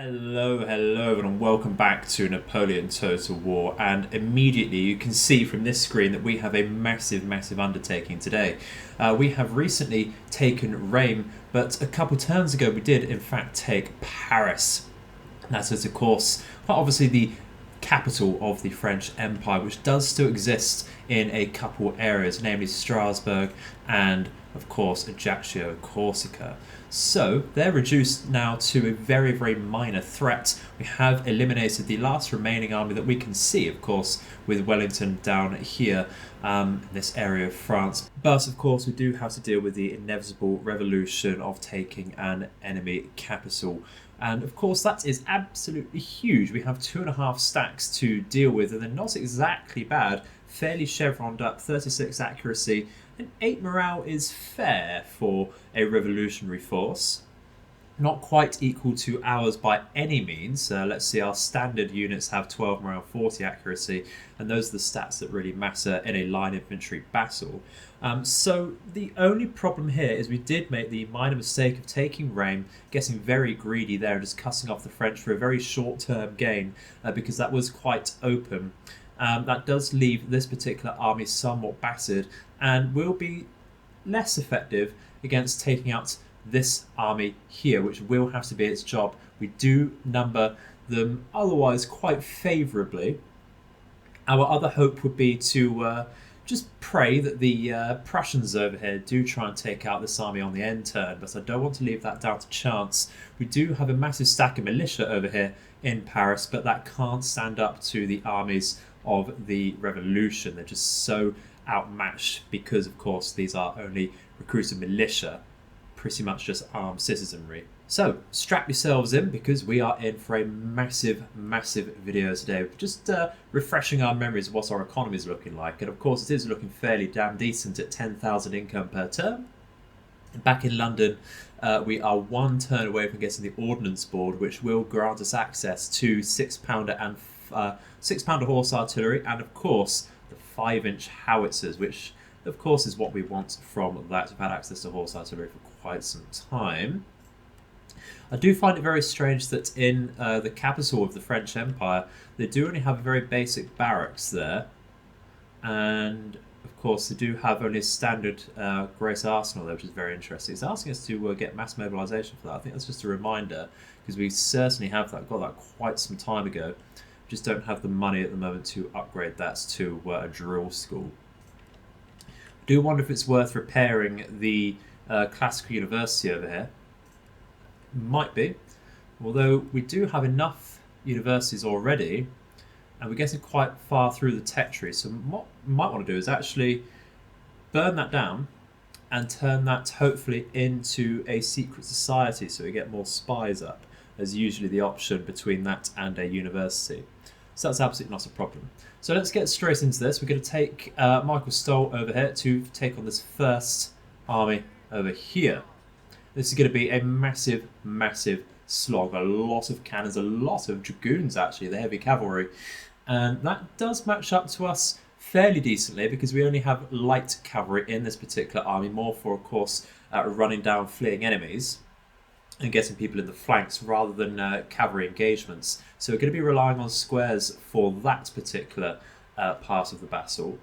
Hello, and welcome back to Napoleon Total War. And immediately you can see from this screen that we have a massive undertaking today. We have recently taken Rheims, but a couple turns ago we did in fact take Paris. That is, of course, quite obviously the capital of the French Empire, which does still exist in a couple areas, namely Strasbourg and, of course, Ajaccio, Corsica. So they're reduced now to a very minor threat. We have eliminated the last remaining army that we can see, of course, with Wellington down here in this area of France. But of course, we do have to deal with the inevitable revolution of taking an enemy capital. And of course, that is absolutely huge. We have 2.5 stacks to deal with, and they're not exactly bad. Fairly chevroned up, 36 accuracy, and 8 morale is fair for a revolutionary force. Not quite equal to ours by any means. Let's see, our standard units have 12 morale, 40 accuracy, and those are the stats that really matter in a line infantry battle. So the only problem here is we did make the minor mistake of taking Rheims, getting very greedy there, and just cutting off the French for a very short-term gain because that was quite open. That does leave this particular army somewhat battered and will be less effective against taking out this army here, which will have to be its job. We do number them otherwise quite favourably. Our other hope would be to just pray that the Prussians over here do try and take out this army on the end turn, but I don't want to leave that down to chance. We do have a massive stack of militia over here in Paris, but that can't stand up to the armies of the revolution. They're just so outmatched because, of course, these are only recruited militia, pretty much just armed citizenry. So strap yourselves in because we are in for a massive video today. Just refreshing our memories of what our economy is looking like, and of course it is looking fairly damn decent at 10,000 income per term. Back in London, we are one turn away from getting the Ordnance Board, which will grant us access to 6-pounder and 6-pounder horse artillery, and of course the 5-inch howitzers, which of course is what we want from that. We've had access to horse artillery for quite some time. I do find it very strange that in the capital of the French Empire, they do only have a very basic barracks there, and of course they do have only a standard Great Arsenal there, which is very interesting. It's asking us to get mass mobilisation for that. I think that's just a reminder, because we certainly have got that quite some time ago. We just don't have the money at the moment to upgrade that to a drill school. I do wonder if it's worth repairing the classical university over here. Might be, although we do have enough universities already, and we're getting quite far through the tech tree. So what we might want to do is actually burn that down and turn that hopefully into a secret society, so we get more spies up, as usually the option between that and a university. So that's absolutely not a problem. So let's get straight into this. We're going to take Michael Stoll over here to take on this first army over here. This is going to be a massive slog. A lot of cannons, a lot of dragoons actually, the heavy cavalry. And that does match up to us fairly decently because we only have light cavalry in this particular army, more for, of course, running down fleeing enemies and getting people in the flanks rather than cavalry engagements. So we're going to be relying on squares for that particular part of the battle.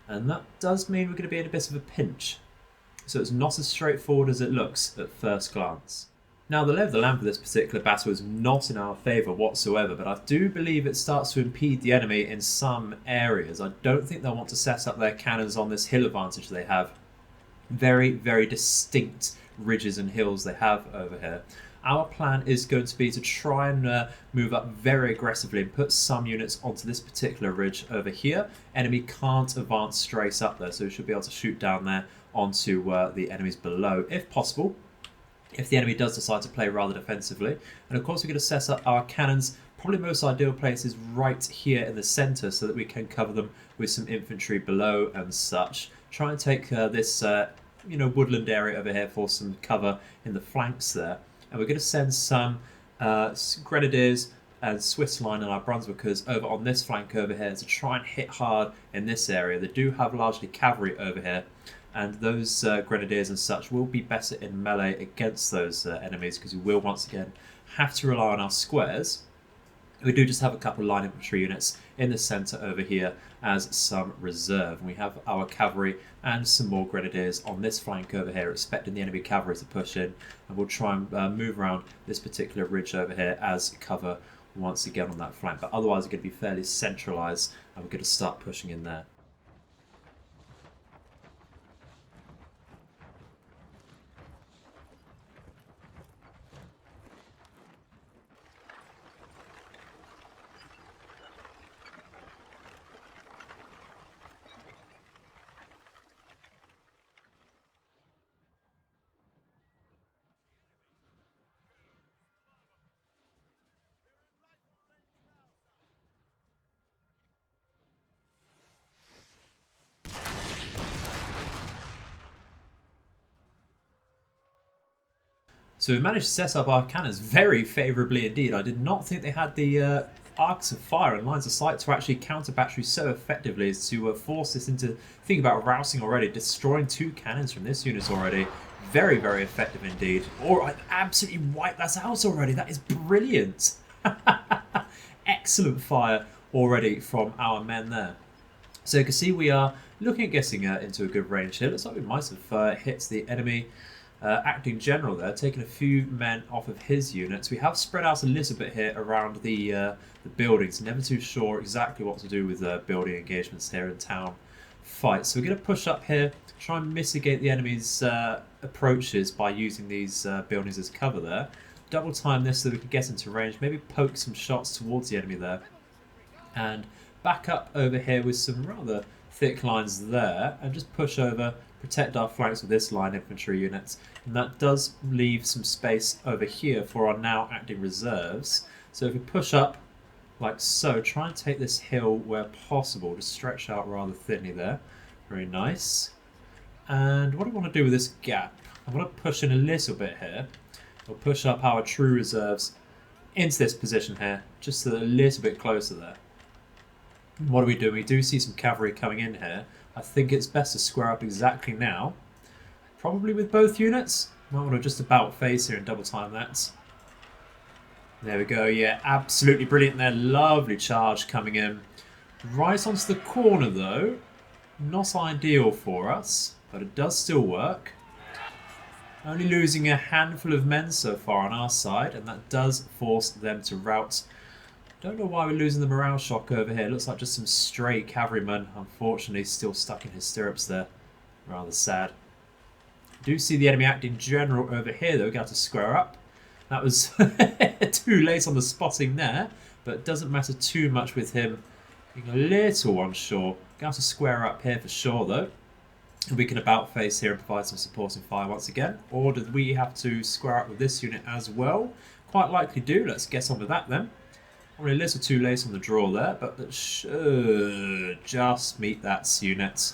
And that does mean we're going to be in a bit of a pinch. So it's not as straightforward as it looks at first glance. Now, the lay of the land for this particular battle is not in our favour whatsoever, but I do believe it starts to impede the enemy in some areas. I don't think they'll want to set up their cannons on this hill advantage they have. Very distinct ridges and hills they have over here. Our plan is going to be to try and move up very aggressively and put some units onto this particular ridge over here. Enemy can't advance straight up there, so we should be able to shoot down there onto the enemies below, if possible, if the enemy does decide to play rather defensively. And of course we're going to set up our cannons, probably most ideal places right here in the centre, so that we can cover them with some infantry below and such. Try and take this woodland area over here for some cover in the flanks there. And we're going to send some grenadiers and Swiss line and our Brunswickers over on this flank over here to try and hit hard in this area. They do have largely cavalry over here, and those grenadiers and such will be better in melee against those enemies, because we will once again have to rely on our squares, we do just have a couple line infantry units in the centre over here as some reserve. And we have our cavalry and some more grenadiers on this flank over here, expecting the enemy cavalry to push in. And we'll try and move around this particular ridge over here as cover once again on that flank. But otherwise, it's going to be fairly centralised, and we're going to start pushing in there. So we managed to set up our cannons very favourably indeed. I did not think they had the arcs of fire and lines of sight to actually counter batteries so effectively as to force this into think about rousing already, destroying 2 cannons from this unit already. Very, very effective indeed. Or I absolutely wiped that out already. That is brilliant. Excellent fire already from our men there. So you can see we are looking at getting into a good range here. Looks like we might have hit the enemy acting general there, taking a few men off of his units. We have spread out a little bit here around the buildings. Never too sure exactly what to do with building engagements here in town fights. So we're going to push up here, try and mitigate the enemy's approaches by using these buildings as cover there. Double time this so that we can get into range, maybe poke some shots towards the enemy there. And back up over here with some rather thick lines there, and just push over, protect our flanks with this line infantry units. And that does leave some space over here for our now acting reserves. So if we push up like so, try and take this hill where possible, to stretch out rather thinly there. Very nice. And what do I want to do with this gap? I want to push in a little bit here. We'll push up our true reserves into this position here, just a little bit closer there. And what do we do? We do see some cavalry coming in here. I think it's best to square up exactly now. Probably with both units. Might want to just about face here and double time that. There we go. Yeah, absolutely brilliant there. Lovely charge coming in. Right onto the corner though. Not ideal for us, but it does still work. Only losing a handful of men so far on our side, and that does force them to rout. Don't know why we're losing the morale shock over here. Looks like just some stray cavalrymen, unfortunately, still stuck in his stirrups there. Rather sad. Do see the enemy acting general over here, though. We got to square up. That was too late on the spotting there, but it doesn't matter too much with him being a little unsure. Got to square up here for sure, though. And we can about face here and provide some supporting fire once again. Or did we have to square up with this unit as well? Quite likely do. Let's get on with that then. Probably a little too late on the draw there, but that should just meet that unit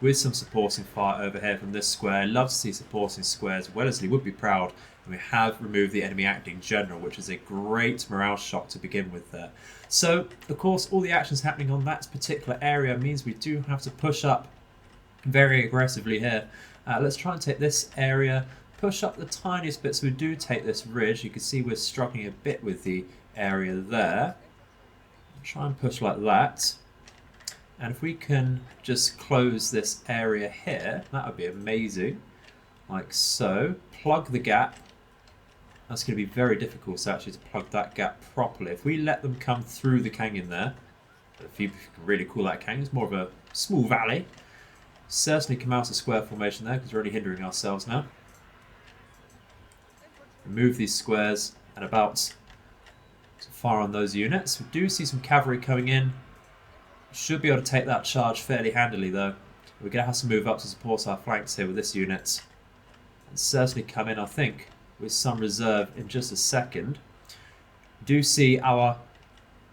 with some supporting fire over here from this square. Love to see supporting squares. Wellesley would be proud. And we have removed the enemy acting general, which is a great morale shock to begin with there. So, of course, all the actions happening on that particular area means we do have to push up very aggressively here. Let's try and take this area, push up the tiniest bit so we do take this ridge. You can see we're struggling a bit with the area there. Try and push like that. And if we can just close this area here, that would be amazing. Like so. Plug the gap. That's going to be very difficult actually to plug that gap properly. If we let them come through the canyon there, if you can really call that canyon, it's more of a small valley. Certainly come out of square formation there because we're only hindering ourselves now. Remove these squares and about to fire on those units. We do see some cavalry coming in. Should be able to take that charge fairly handily though. We're going to have to move up to support our flanks here with this unit. And certainly come in, I think, with some reserve in just a second. Do see our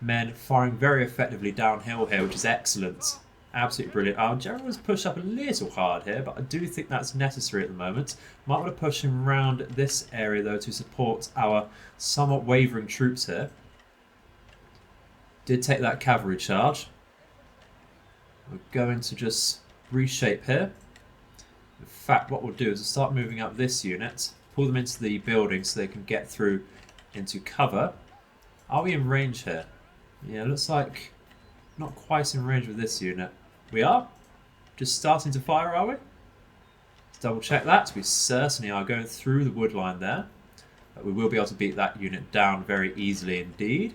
men firing very effectively downhill here, which is excellent. Absolutely brilliant. Our general was pushed up a little hard here, but I do think that's necessary at the moment. Might want to push him around this area though to support our somewhat wavering troops here. Did take that cavalry charge. We're going to just reshape here. In fact, what we'll do is we'll start moving up this unit, pull them into the building so they can get through into cover. Are we in range here? Yeah, looks like not quite in range with this unit. We are? Just starting to fire, are we? Let's double check that. We certainly are going through the wood line there. But we will be able to beat that unit down very easily indeed.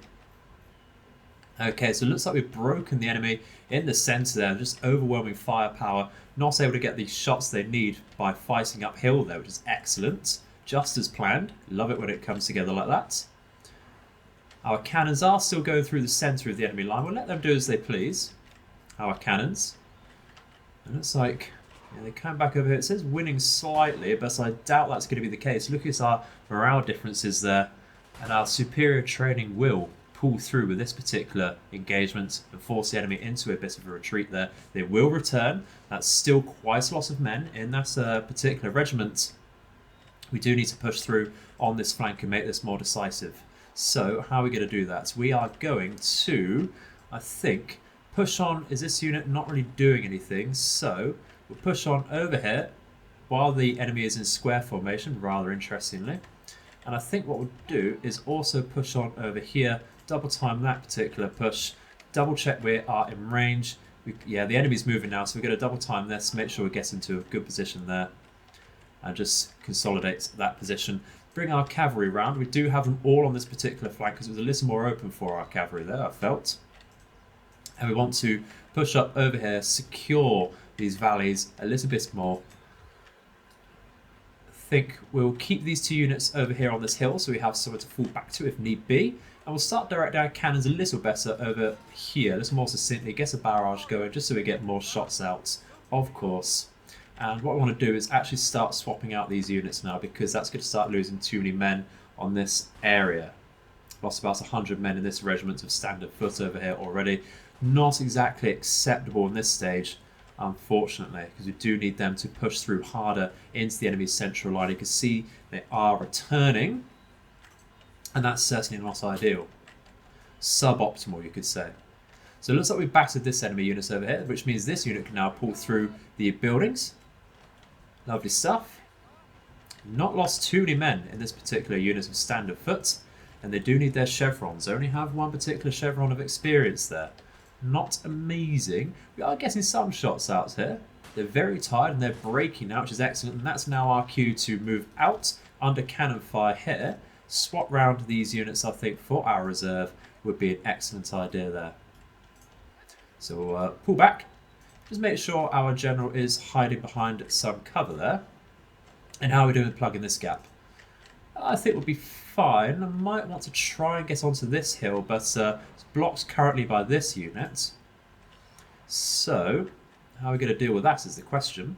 Okay, so it looks like we've broken the enemy in the centre there. Just overwhelming firepower. Not able to get the shots they need by fighting uphill there, which is excellent. Just as planned. Love it when it comes together like that. Our cannons are still going through the centre of the enemy line. We'll let them do as they please. Our cannons. It looks like they come back over here. It says winning slightly, but I doubt that's going to be the case. Look at our morale differences there. And our superior training will pull through with this particular engagement and force the enemy into a bit of a retreat there. They will return. That's still quite a lot of men in that particular regiment. We do need to push through on this flank and make this more decisive. So how are we going to do that? We are going to, I think, push on. Is this unit not really doing anything? So we'll push on over here while the enemy is in square formation, rather interestingly. And I think what we'll do is also push on over here, double time that particular push, double check we are in range. Yeah, the enemy's moving now, so we're going to double time this, make sure we get into a good position there. And just consolidate that position. Bring our cavalry round. We do have them all on this particular flank because it was a little more open for our cavalry there, I felt. And we want to push up over here, secure these valleys a little bit more. I think we'll keep these two units over here on this hill so we have somewhere to fall back to if need be. And we'll start directing our cannons a little better over here, a little more succinctly, get a barrage going just so we get more shots out, of course. And what I want to do is actually start swapping out these units now because that's going to start losing too many men on this area. Lost about 100 men in this regiment of standard foot over here already. Not exactly acceptable in this stage, unfortunately, because we do need them to push through harder into the enemy's central line. You can see they are returning, and that's certainly not ideal. Suboptimal, you could say. So it looks like we've battered this enemy unit over here, which means this unit can now pull through the buildings. Lovely stuff. Not lost too many men in this particular unit of standard foot, and they do need their chevrons. They only have one particular chevron of experience there. Not amazing. We are getting some shots out here. They're very tired and they're breaking now, which is excellent. And that's now our cue to move out under cannon fire here. Swap round these units, I think, for our reserve would be an excellent idea there. So we'll pull back. Just make sure our general is hiding behind some cover there. And how are we doing with plugging this gap? I think we'll be fine. I might want to try and get onto this hill, but it's blocked currently by this unit. So, how are we going to deal with that is the question.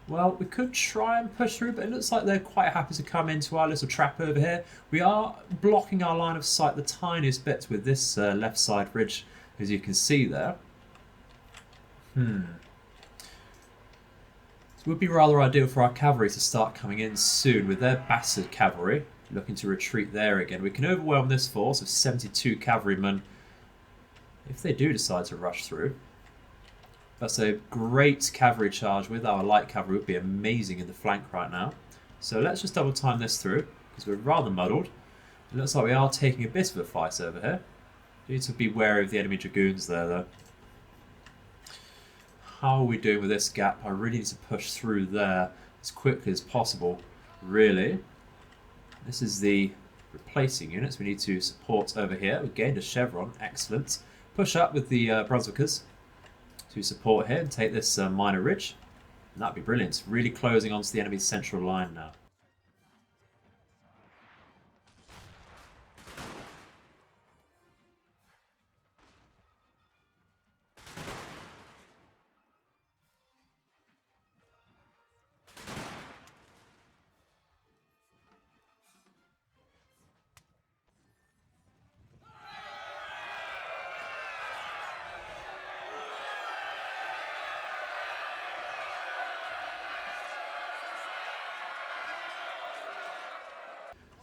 Well, we could try and push through, but it looks like they're quite happy to come into our little trap over here. We are blocking our line of sight the tiniest bit with this left side ridge, as you can see there. It would be rather ideal for our cavalry to start coming in soon with their battered cavalry, looking to retreat there again. We can overwhelm this force of 72 cavalrymen if they do decide to rush through. That's a great cavalry charge with our light cavalry. Would be amazing in the flank right now. So let's just double time this through because we're rather muddled. It looks like we are taking a bit of a fight over here. Need to be wary of the enemy dragoons there though. How are we doing with this gap? I really need to push through there as quickly as possible, really. This is the replacing units we need to support over here. We gained a chevron, excellent. Push up with the Brunswickers to support here and take this minor ridge. And that'd be brilliant. Really closing onto the enemy's central line now.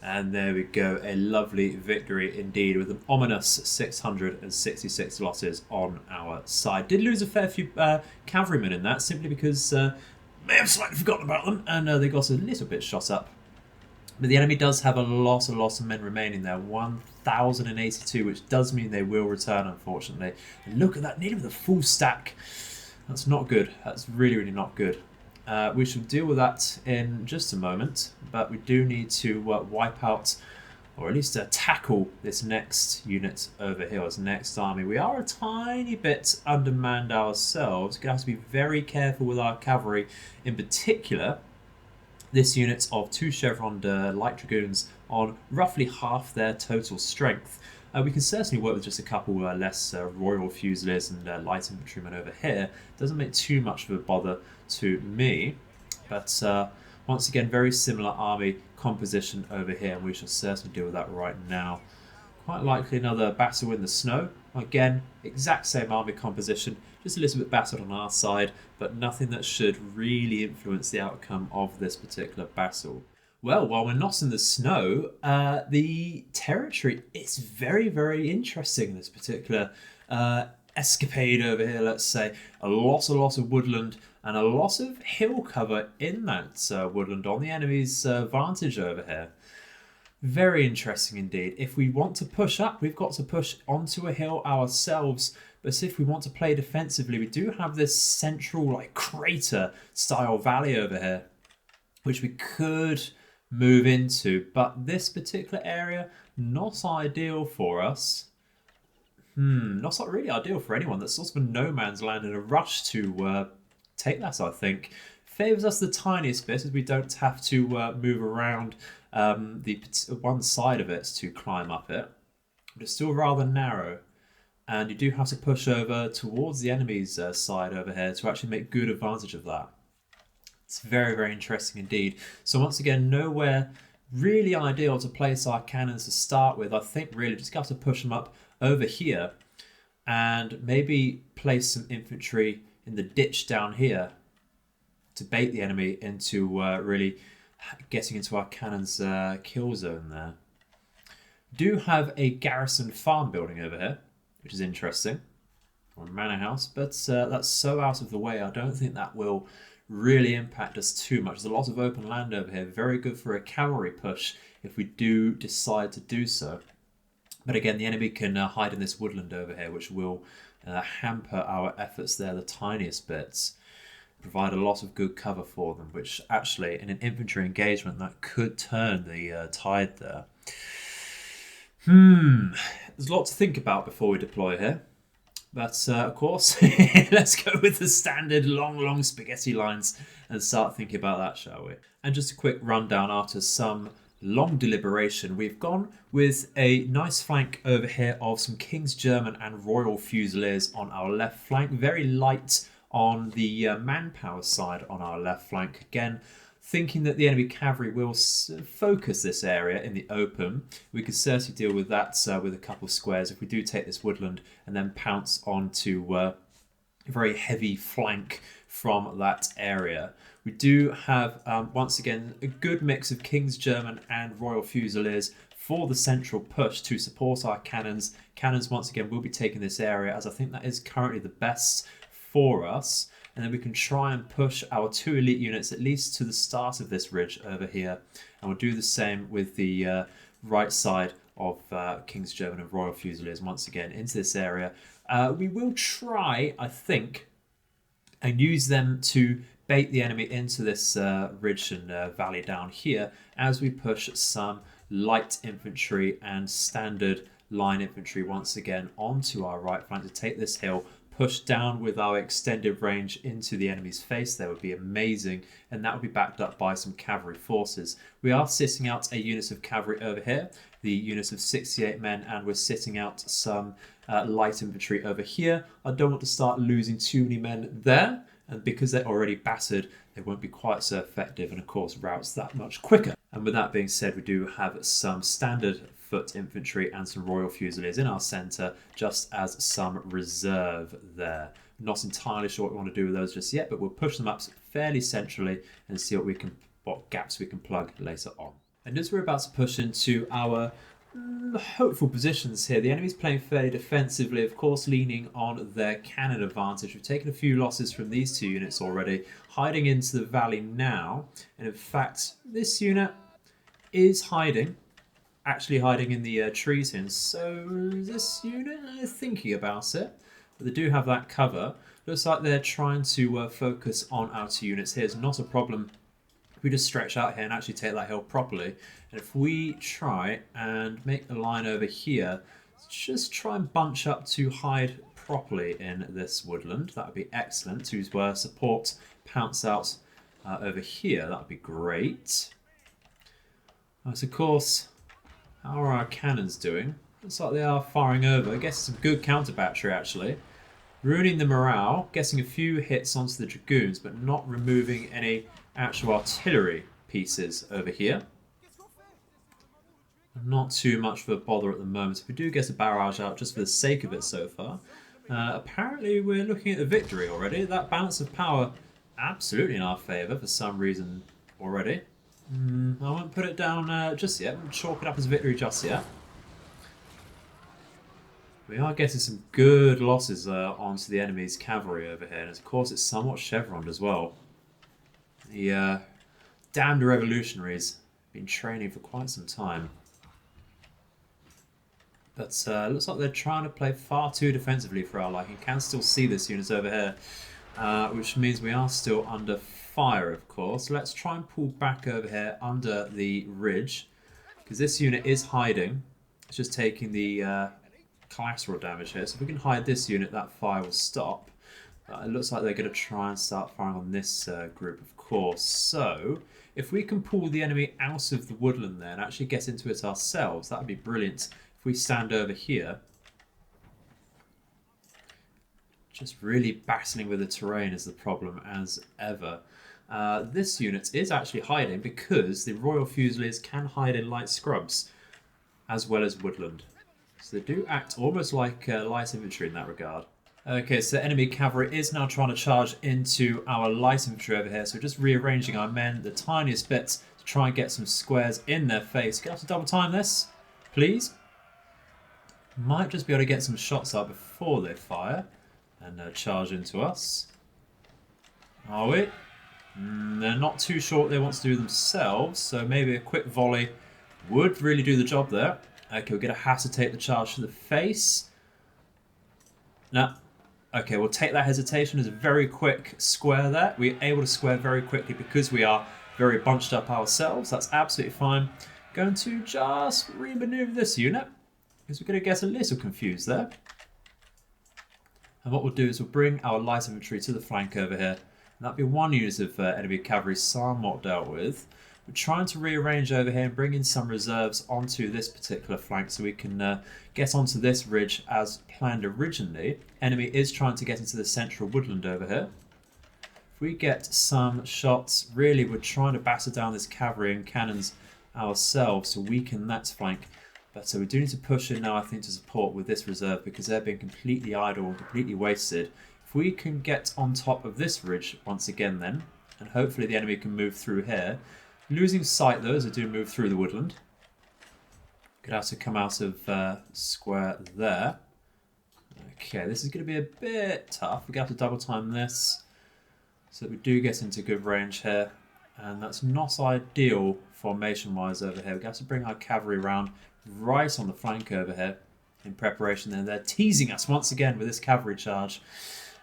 And there we go, a lovely victory indeed with an ominous 666 losses on our side. Did lose a fair few cavalrymen in that, simply because may have slightly forgotten about them and they got a little bit shot up But the enemy does have a lot of men remaining there, 1,082, which does mean they will return, unfortunately. And look at that, nearly with a full stack. That's not good. That's really not good. We shall deal with that in just a moment, but we do need to wipe out, or at least tackle this next unit over here, this next army. We are a tiny bit undermanned ourselves. We're going to have to be very careful with our cavalry, in particular this unit of 2 chevroned light dragoons on roughly half their total strength. We can certainly work with just a couple less Royal Fusiliers and light infantrymen over here. Doesn't make too much of a bother to me, but once again, very similar army composition over here, and we shall certainly deal with that right now. Quite likely another battle in the snow. Again, exact same army composition, just a little bit battered on our side, but nothing that should really influence the outcome of this particular battle. Well, while we're not in the snow, the territory is very interesting, this particular escapade over here, let's say. A lot of woodland and a lot of hill cover in that woodland on the enemy's vantage over here. Very interesting indeed. If we want to push up, we've got to push onto a hill ourselves. But if we want to play defensively, we do have this central like crater style valley over here, which we could move into. But this particular area, not ideal for us. Not really ideal for anyone. That's sort of a no man's land in a rush to take that, I think. Favours us the tiniest bit as we don't have to move around the one side of it to climb up it. But it's still rather narrow. And you do have to push over towards the enemy's side over here to actually make good advantage of that. It's very interesting indeed. So once again, nowhere really ideal to place our cannons to start with. I think really just have to push them up over here and maybe place some infantry in the ditch down here to bait the enemy into really getting into our cannons kill zone there. Do have a garrison farm building over here, which is interesting, or a manor house, but that's so out of the way. I don't think that will really impact us too much. There's a lot of open land over here, very good for a cavalry push if we do decide to do so. But again, the enemy can hide in this woodland over here, which will hamper our efforts there the tiniest bits. Provide a lot of good cover for them, which actually in an infantry engagement that could turn the tide there. There's a lot to think about before we deploy here. But of course, let's go with the standard long spaghetti lines and start thinking about that, shall we? And just a quick rundown after some long deliberation. We've gone with a nice flank over here of some King's German and Royal Fusiliers on our left flank. Very light on the manpower side on our left flank. Again, thinking that the enemy cavalry will focus this area in the open. We could certainly deal with that with a couple of squares if we do take this woodland and then pounce onto a very heavy flank from that area. We do have, once again, a good mix of King's German and Royal Fusiliers for the central push to support our cannons. Cannons, once again, will be taking this area as I think that is currently the best for us. And then we can try and push our 2 elite units at least to the start of this ridge over here. And we'll do the same with the right side of King's German and Royal Fusiliers once again into this area. We will try, I think, and use them to bait the enemy into this ridge and valley down here as we push some light infantry and standard line infantry once again onto our right flank to take this hill. Push down with our extended range into the enemy's face. That would be amazing, and that would be backed up by some cavalry forces. We are sitting out a unit of cavalry over here, the unit of 68 men, and we're sitting out some light infantry over here. I don't want to start losing too many men there, and because they're already battered, they won't be quite so effective, and of course routes that much quicker. And with that being said, we do have some standard foot infantry and some Royal Fusiliers in our centre, just as some reserve there. Not entirely sure what we want to do with those just yet, but we'll push them up fairly centrally and see what gaps we can plug later on. And as we're about to push into our hopeful positions here, the enemy's playing fairly defensively, of course leaning on their cannon advantage. We've taken a few losses from these 2 units already, hiding into the valley now. And in fact, this unit is hiding, actually hiding in the trees here. And so this unit is thinking about it, but they do have that cover. Looks like they're trying to focus on our two units here. It's not a problem if we just stretch out here and actually take that hill properly. And if we try and make a line over here, just try and bunch up to hide properly in this woodland. That would be excellent. To support pounce out over here. That would be great. So of course, how are our cannons doing? Looks like they are firing over. I guess it's a good counter battery actually. Ruining the morale, getting a few hits onto the dragoons, but not removing any actual artillery pieces over here. Not too much of a bother at the moment. If we do get a barrage out just for the sake of it so far, apparently we're looking at a victory already. That balance of power absolutely in our favour for some reason already. I won't put it down just yet. I won't chalk it up as victory just yet. We are getting some good losses onto the enemy's cavalry over here, and of course it's somewhat chevroned as well. The damned Revolutionaries have been training for quite some time. But looks like they're trying to play far too defensively for our liking. Can still see this unit over here, which means we are still under fire, of course. Let's try and pull back over here under the ridge, because this unit is hiding. It's just taking the collateral damage here. So if we can hide this unit, that fire will stop. It looks like they're going to try and start firing on this group, of course. So if we can pull the enemy out of the woodland there and actually get into it ourselves, that would be brilliant. If we stand over here, just really battling with the terrain is the problem as ever. This unit is actually hiding because the Royal Fusiliers can hide in light scrubs as well as woodland. So they do act almost like light infantry in that regard. Okay, so enemy cavalry is now trying to charge into our light infantry over here. So just rearranging our men the tiniest bits to try and get some squares in their face. Can I have to double time this, please? Might just be able to get some shots up before they fire and charge into us. Are we? They're not too sure what they want to do themselves, so maybe a quick volley would really do the job there. Okay, we're going to have to take the charge to the face. No. Okay, we'll take that hesitation as a very quick square there. We're able to square very quickly because we are very bunched up ourselves. That's absolutely fine. Going to just re-maneuver this unit because we're going to get a little confused there. And what we'll do is we'll bring our light infantry to the flank over here. And that'll be one unit of enemy cavalry somewhat dealt with. We're trying to rearrange over here and bring in some reserves onto this particular flank so we can get onto this ridge as planned originally. Enemy is trying to get into the central woodland over here. If we get some shots, really we're trying to batter down this cavalry and cannons ourselves to weaken that flank. But we do need to push in now, I think, to support with this reserve because they're being completely idle and completely wasted. If we can get on top of this ridge once again then, and hopefully the enemy can move through here. Losing sight though as they do move through the woodland. Could have to come out of square there. Okay, this is going to be a bit tough. We're going to have to double time this so that we do get into good range here. And that's not ideal formation wise over here. We're going to have to bring our cavalry around right on the flank over here in preparation. And they're teasing us once again with this cavalry charge.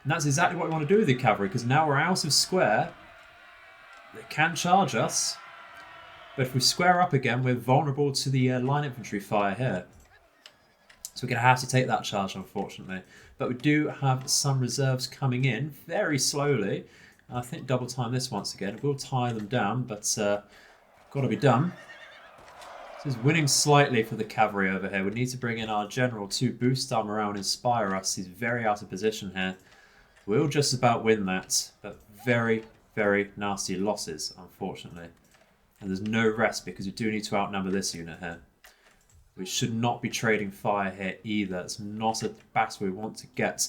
And that's exactly what we want to do with the cavalry because now we're out of square. They can charge us. But if we square up again, we're vulnerable to the line infantry fire here. So we're going to have to take that charge, unfortunately. But we do have some reserves coming in very slowly. I think double time this once again. We'll tie them down, but got to be done. This is winning slightly for the cavalry over here. We need to bring in our general to boost our morale and inspire us. He's very out of position here. We'll just about win that, but very, very nasty losses, unfortunately. And there's no rest because we do need to outnumber this unit here. We should not be trading fire here either. It's not a battle we want to get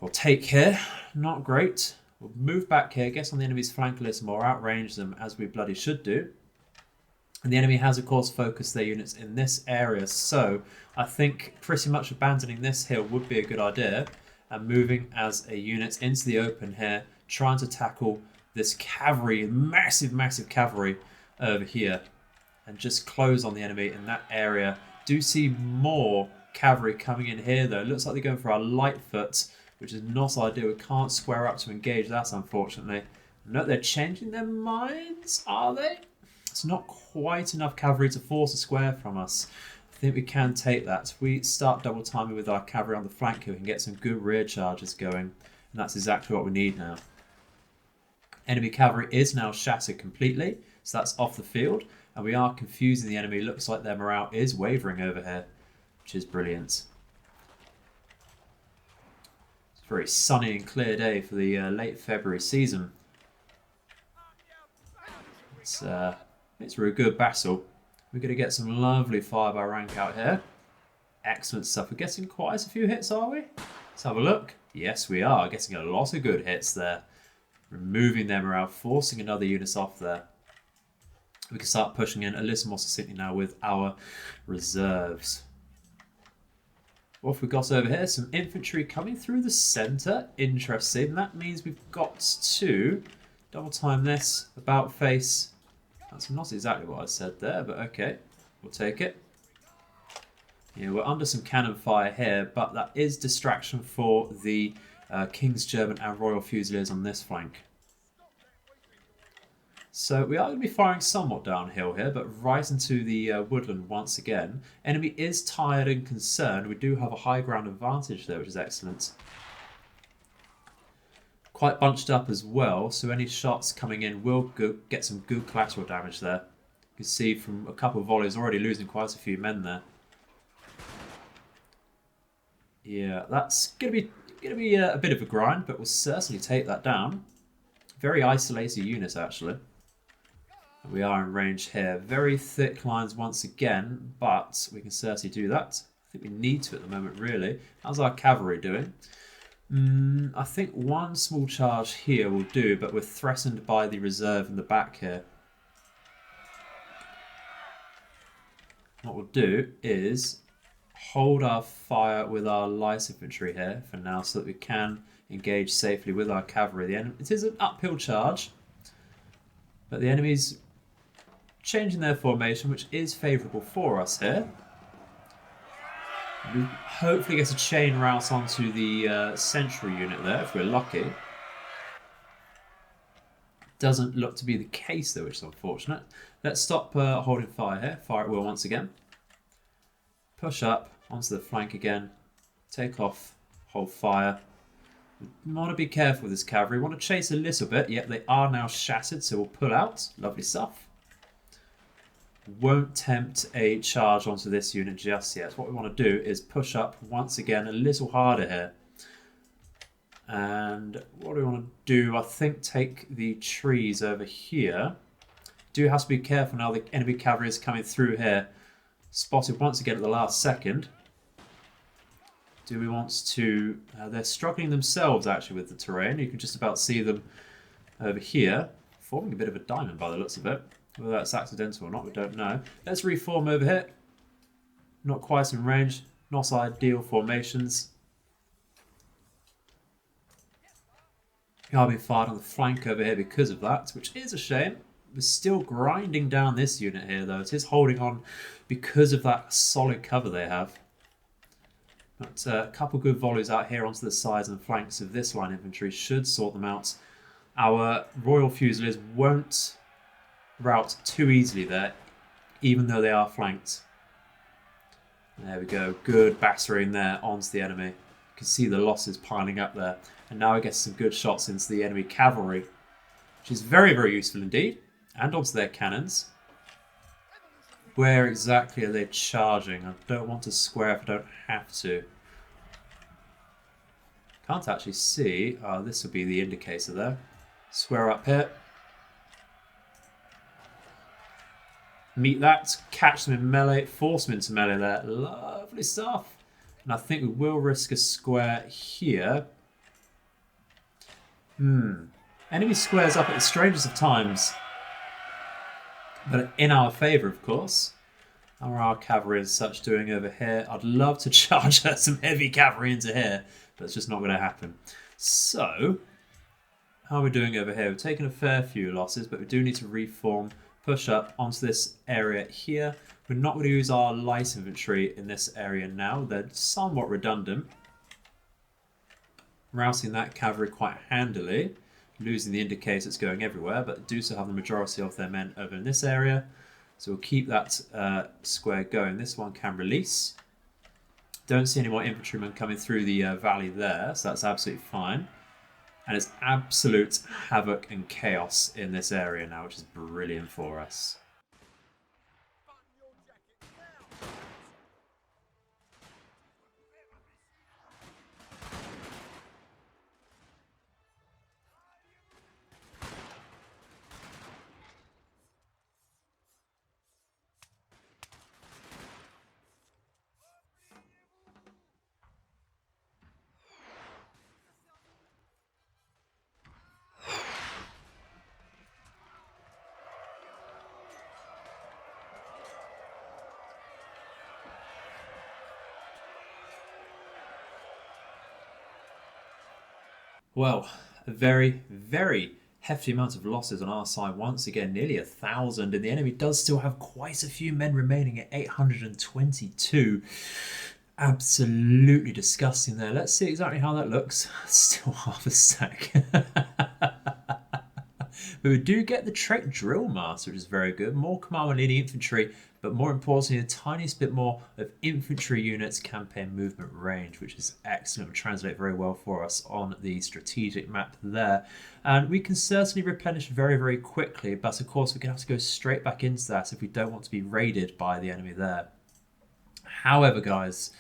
or take here. Not great. We'll move back here, get on the enemy's flank a little more, outrange them as we bloody should do. And the enemy has, of course, focused their units in this area. So I think pretty much abandoning this hill would be a good idea. And moving as a unit into the open here, trying to tackle this cavalry, massive, massive cavalry over here. and just close on the enemy in that area. Do see more cavalry coming in here though. Looks like they're going for our light foot, which is not ideal. We can't square up to engage that, unfortunately. No, they're changing their minds, are they? It's not quite enough cavalry to force a square from us. I think we can take that. If we start double timing with our cavalry on the flank here, we can get some good rear charges going. And that's exactly what we need now. Enemy cavalry is now shattered completely, so that's off the field. And we are confusing the enemy. Looks like their morale is wavering over here, which is brilliant. It's a very sunny and clear day for the late February season. It's a good battle. We're going to get some lovely fire by rank out here. Excellent stuff. We're getting quite a few hits, are we? Let's have a look. Yes, we are. Getting a lot of good hits there. Removing their morale, forcing another unit off there. We can start pushing in a little more succinctly now with our reserves. What have we got over here? Some infantry coming through the centre. Interesting. That means we've got to double time this. About face. That's not exactly what I said there, but okay. We'll take it. Yeah, we're under some cannon fire here, but that is distraction for the King's German and Royal Fusiliers on this flank. So we are going to be firing somewhat downhill here, but right into the woodland once again. Enemy is tired and concerned. We do have a high ground advantage there, which is excellent. Quite bunched up as well, so any shots coming in will get some good collateral damage there. You can see from a couple of volleys already losing quite a few men there. Yeah, that's going to be a bit of a grind, but we'll certainly take that down. Very isolated unit, actually. We are in range here. Very thick lines once again, but we can certainly do that. I think we need to at the moment, really. How's our cavalry doing? I think one small charge here will do, but we're threatened by the reserve in the back here. What we'll do is hold our fire with our light infantry here for now so that we can engage safely with our cavalry. It is an uphill charge, but the enemy's changing their formation, which is favourable for us here. We hopefully get a chain route onto the central unit there if we're lucky. Doesn't look to be the case though, which is unfortunate. Let's stop holding fire here. Fire at will once again. Push up onto the flank again. Take off, hold fire. We want to be careful with this cavalry. We want to chase a little bit. Yep, they are now shattered, so we'll pull out. Lovely stuff. Won't tempt a charge onto this unit just yet. What we want to do is push up once again a little harder here. And what do we want to do? I think take the trees over here. Do have to be careful now. The enemy cavalry is coming through here. Spotted once again at the last second. Do we want to... they're struggling themselves actually with the terrain. You can just about see them over here. Forming a bit of a diamond by the looks of it. Whether that's accidental or not, we don't know. Let's reform over here. Not quite in range. Not ideal formations. We are being fired on the flank over here because of that, which is a shame. We're still grinding down this unit here, though. It is holding on because of that solid cover they have. But a couple good volleys out here onto the sides and flanks of this line infantry should sort them out. Our Royal Fusiliers won't route too easily there, even though they are flanked. There we go. Good battering there onto the enemy. You can see the losses piling up there. And now we get some good shots into the enemy cavalry, which is very, very useful indeed. And onto their cannons. Where exactly are they charging? I don't want to square if I don't have to. Can't actually see. Oh, this will be the indicator there. Square up here. Meet that, catch them in melee, force them into melee there. Lovely stuff. And I think we will risk a square here. Enemy squares up at the strangest of times. But in our favour, of course. How are our cavalry as such doing over here? I'd love to charge some heavy cavalry into here, but it's just not going to happen. So, how are we doing over here? We've taken a fair few losses, but we do need to reform, push up onto this area here. We're not going to use our light infantry in this area now. They're somewhat redundant. Routing that cavalry quite handily, losing the indicators going everywhere, but do still have the majority of their men over in this area. So we'll keep that square going. This one can release. Don't see any more infantrymen coming through the valley there, so that's absolutely fine. And it's absolute havoc and chaos in this area now, which is brilliant for us. Well, a very, very hefty amount of losses on our side. Once again, nearly 1,000, and the enemy does still have quite a few men remaining at 822. Absolutely disgusting there. Let's see exactly how that looks. Still half a stack. But we do get the trait Drill Master, which is very good. More command and leading infantry, but more importantly, the tiniest bit more of infantry units campaign movement range, which is excellent. It will translate very well for us on the strategic map there. And we can certainly replenish very, very quickly, but of course we're going to have to go straight back into that if we don't want to be raided by the enemy there. However, guys,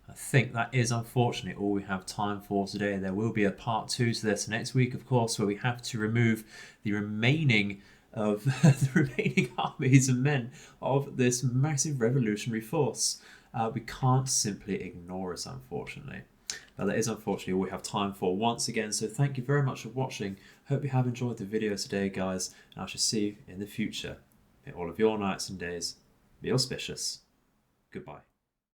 I think that is unfortunately all we have time for today. There will be a part 2 to this next week, of course, where we have to remove the remaining of the remaining armies and men of this massive revolutionary force. We can't simply ignore it, unfortunately. But that is unfortunately all we have time for once again. So thank you very much for watching. Hope you have enjoyed the video today, guys, and I shall see you in the future. May all of your nights and days be auspicious. Goodbye.